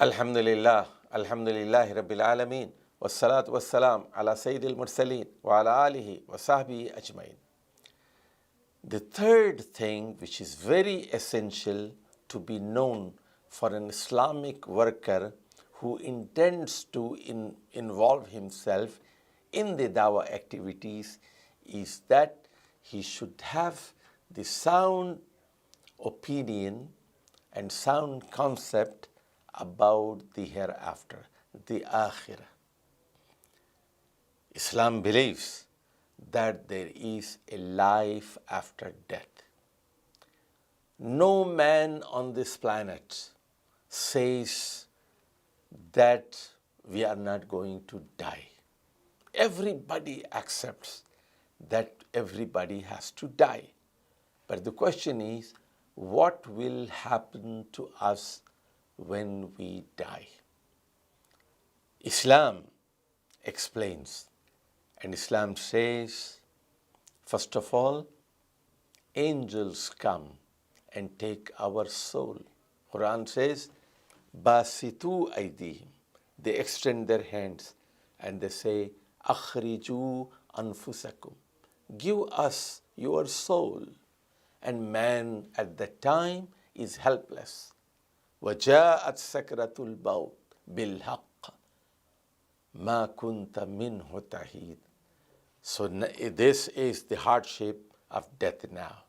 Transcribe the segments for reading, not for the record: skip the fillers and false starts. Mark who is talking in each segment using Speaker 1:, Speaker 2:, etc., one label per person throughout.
Speaker 1: Alhamdulillah, Alhamdulillahi Rabbil Alameen, wassalatu wassalam ala Sayyidil Mursaleen wa ala alihi wa sahbihi ajmain. The third thing which is very essential to be known for an Islamic worker who intends to involve himself in the dawah activities is that he should have the sound opinion and sound concept about the hereafter, the Aakhirah. Islam believes that there is a life after death. No man on this planet says that we are not going to die. Everybody accepts that everybody has to die. But the question is, what will happen to us when we die? Islam explains, and Islam says, first of all, angels come and take our soul. Quran says, Basitu aydihim. They extend their hands and they say, Akhriju anfusakum. Give us your soul. And man at that time is helpless. وَجَاءَتْ سَكْرَةُ الْمَوْتِ بِالْحَقِّ مَا كُنْتَ مِنْهُ تَحِيدٌ. So this is the hardship of death now.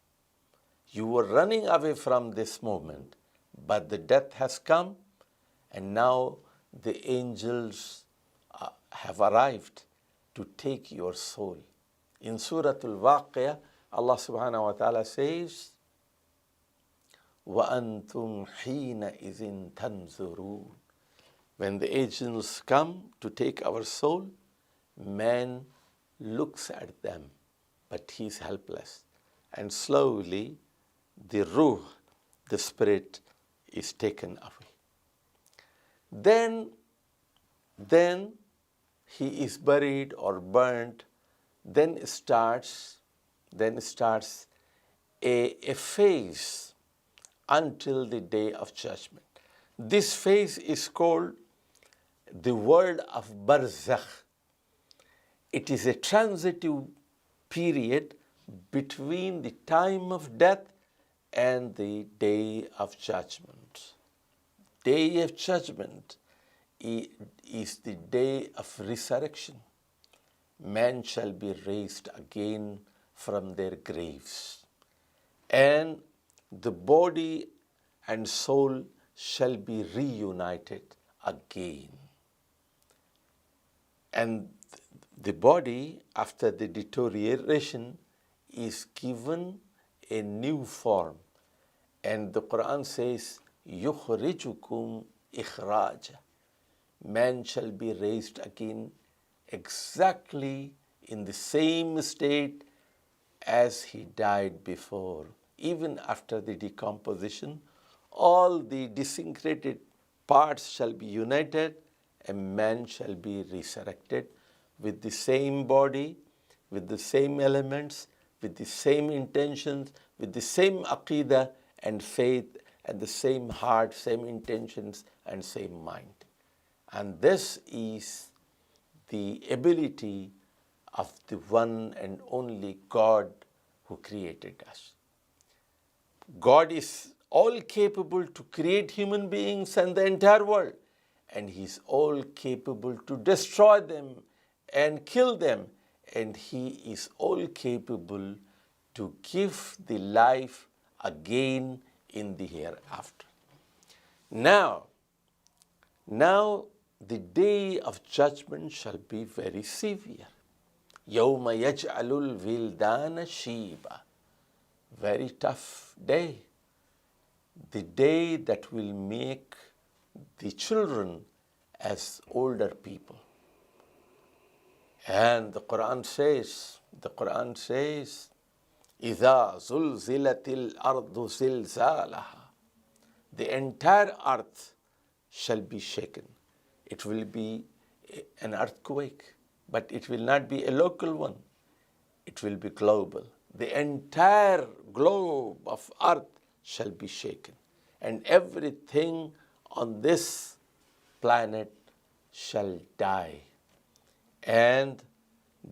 Speaker 1: You were running away from this moment, but the death has come, and now the angels have arrived to take your soul. In Surah Al-Waqiyah, Allah subhanahu wa ta'ala says, وَأَنْتُمْ حِينَئِذٍ تَنْظُرُونَ. When the angels come to take our soul, man looks at them, but he is helpless. And slowly, the ruh, the spirit, is taken away. Then he is buried or burnt. Then starts a phase until the day of judgment. This phase is called the world of barzakh. It is a transitive period between the time of death and the day of judgment. Day of judgment is the day of resurrection. Man shall be raised again from their graves, and the body and soul shall be reunited again. And the body, after the deterioration, is given a new form. And the Quran says, يُخْرِجُكُمْ إِخْرَاجًا. Man shall be raised again exactly in the same state as he died before. Even after the decomposition, all the disintegrated parts shall be united, and man shall be resurrected with the same body, with the same elements, with the same intentions, with the same aqidah and faith, and the same heart, same intentions, and same mind. And this is the ability of the one and only God who created us. God is all capable to create human beings and the entire world, and He is all capable to destroy them and kill them, and He is all capable to give the life again in the hereafter. Now the day of judgment shall be very severe. يَوْمَ يَجْعَلُ الْوِلْدَانَ شِيبًا. Very tough day. The day that will make the children as older people. And the Quran says, إِذَا زُلْزِلَتِ الْأَرْضُ زِلْزَالَهَا. The entire earth shall be shaken. It will be an earthquake, but it will not be a local one. It will be global. The entire globe of earth shall be shaken, and everything on this planet shall die, and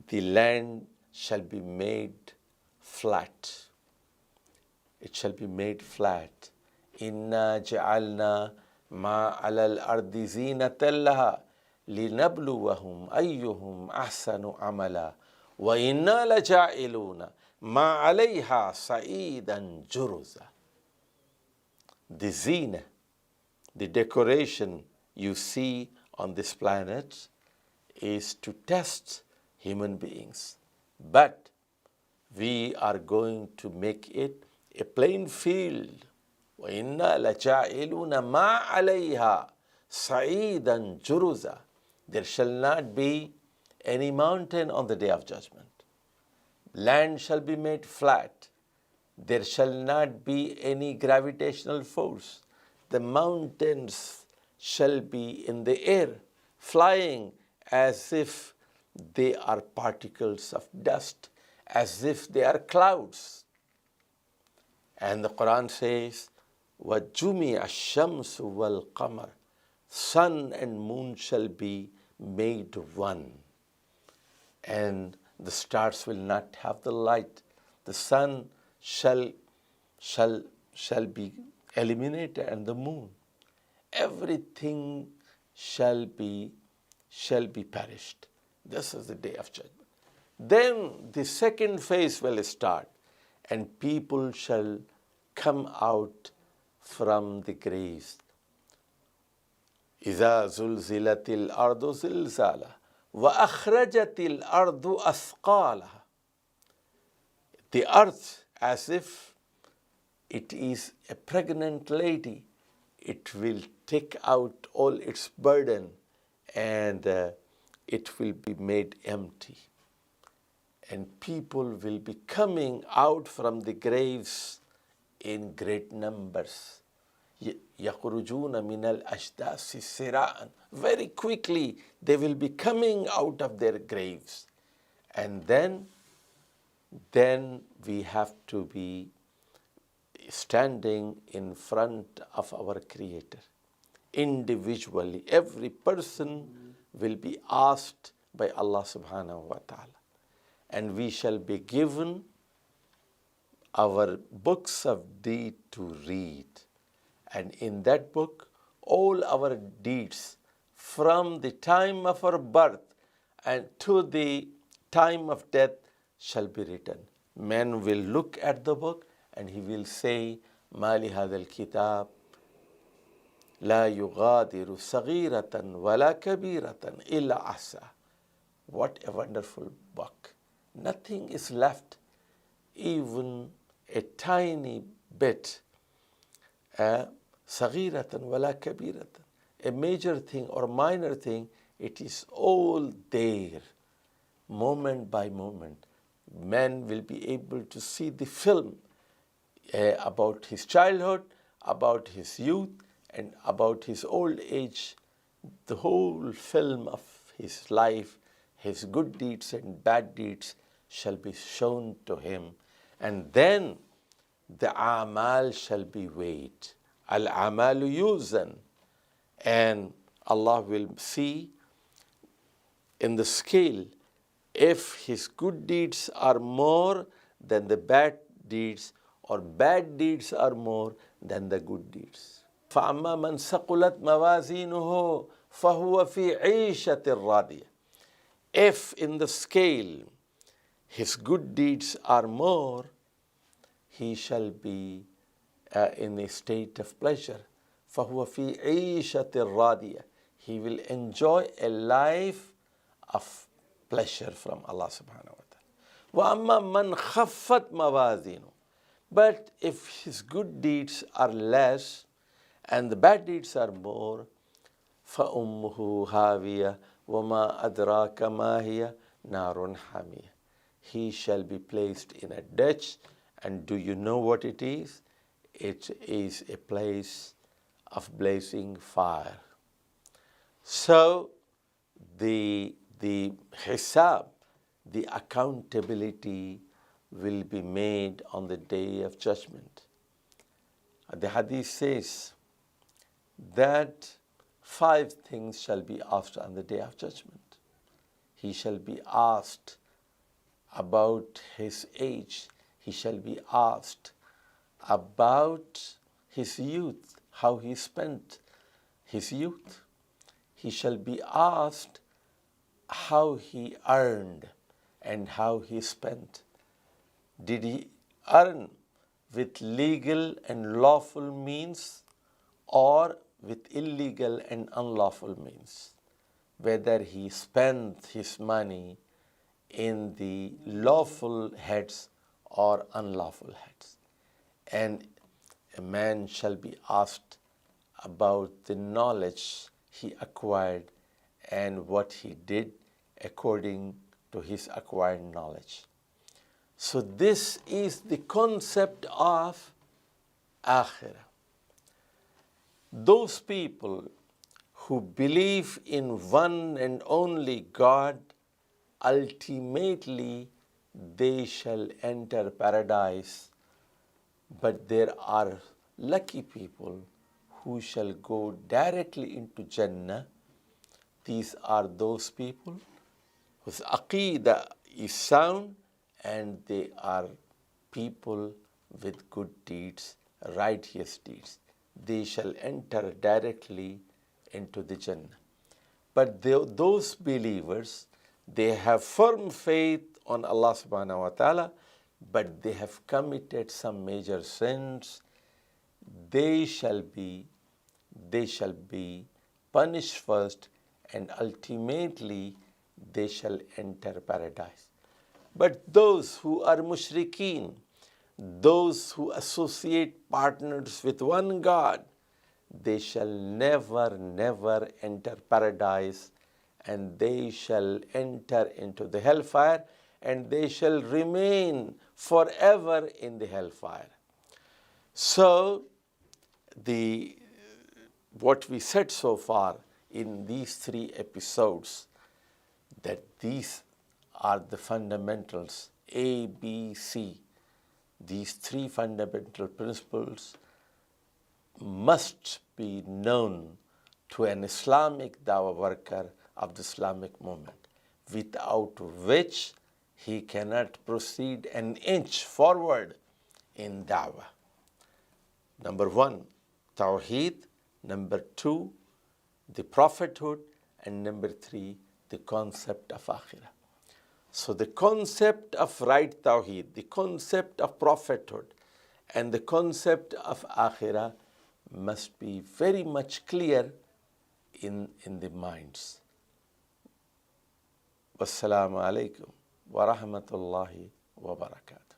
Speaker 1: the land shall be made flat. It shall be made flat. Inna ja'alna ma 'ala al-ardi zinatan laha linabluwahum ayyuhum ahsanu amala wa inna laja'iluna ma 'alayha sa'idan juruza. The zina, the decoration you see on this planet is to test human beings. But we are going to make it a plain field. وَإِنَّا لَجَاعِلُونَ مَا عَلَيْهَا صَعِيدًا جُرُزًا. There shall not be any mountain on the day of judgment. Land shall be made flat. There shall not be any gravitational force. The mountains shall be in the air, flying as if they are particles of dust, as if they are clouds. And the Quran says, وَجُمِعَ الشَّمْسُ وَالْقَمَرُ. Sun and moon shall be made one. And the stars will not have the light. The sun shall be eliminated, and the moon. Everything shall be perished. This is the day of judgment. Then the second phase will start, and people shall come out from the graves. إِذَا زُلْزِلَتِ الْأَرْضُ زِلْزَالَهَا وَأَخْرَجَتِ الْأَرْضُ أَثْقَالَهَا. The earth, as if it is a pregnant lady, it will take out all its burden, and it will be made empty. And people will be coming out from the graves in great numbers. يَخْرُجُونَ مِنَ الْأَجْدَاثِ سِرَاءً. Very quickly they will be coming out of their graves. And then we have to be standing in front of our Creator. Individually, every person will be asked by Allah subhanahu wa ta'ala. And we shall be given our books of deed to read. And in that book, all our deeds from the time of our birth and to the time of death shall be written. Man will look at the book and he will say, مَا لِهَذَا الْكِتَابِ لَا يُغَادِرُ صَغِيرَةً وَلَا كَبِيرَةً إِلَّا أَحْصَاهَا. What a wonderful book. Nothing is left, even a tiny bit. صَغِيرَةً وَلَا كَبِيرَةً. A major thing or minor thing, it is all there, moment by moment. Man will be able to see the film about his childhood, about his youth, and about his old age. The whole film of his life, his good deeds and bad deeds shall be shown to him. And then the amal shall be weighed. Al-amalu yuzan. And Allah will see in the scale if his good deeds are more than the bad deeds, or bad deeds are more than the good deeds. فَأَمَّا مَنْ ثَقُلَتْ مَوَازِينُهُ فَهُوَ فِي عِيشَةٍ رَاضِيَةٍ. If in the scale his good deeds are more, he shall be in a state of pleasure. فَهُوَ فِي عِيشَةٍ رَاضِيَةٍ. He will enjoy a life of pleasure from Allah subhanahu wa ta'ala. وَأَمَّا مَنْ خَفَّتْ مَوَازِينُهُ. But if his good deeds are less and the bad deeds are more, فَأُمُّهُ هَاوِيَةٌ وَمَا أَدْرَاكَ مَا هِيَ نَارٌ حَامِيَةٌ. He shall be placed in a ditch, and do you know what it is? It is a place of blazing fire. So the hisab, the accountability will be made on the day of judgment. The hadith says that 5 things shall be asked on the Day of Judgment. He shall be asked about his age. He shall be asked about his youth, how he spent his youth. He shall be asked how he earned and how he spent. Did he earn with legal and lawful means or with illegal and unlawful means? Whether he spent his money in the lawful heads or unlawful heads. And a man shall be asked about the knowledge he acquired and what he did according to his acquired knowledge. So this is the concept of Aakhirah. Those people who believe in one and only God, ultimately they shall enter paradise. But there are lucky people who shall go directly into Jannah. These are those people whose Aqeedah is sound and they are people with good deeds, righteous deeds. They shall enter directly into the Jannah. But those believers, they have firm faith on Allah subhanahu wa ta'ala, but they have committed some major sins. They shall be punished first, and ultimately they shall enter paradise. But those who are mushrikeen, those who associate partners with one God, they shall never, never enter paradise, and they shall enter into the hellfire, and they shall remain forever in the hellfire. So, what we said so far in these 3 episodes, that these are the fundamentals, A, B, C. These 3 fundamental principles must be known to an Islamic dawah worker of the Islamic movement, without which he cannot proceed an inch forward in dawah. Number 1, Tawheed. Number 2, the prophethood. And number 3, the concept of Aakhirah. So the concept of right Tawheed, the concept of prophethood, and the concept of Aakhirah must be very much clear in the minds. Wassalamu alaikum wa rahmatullahi wa barakatuh.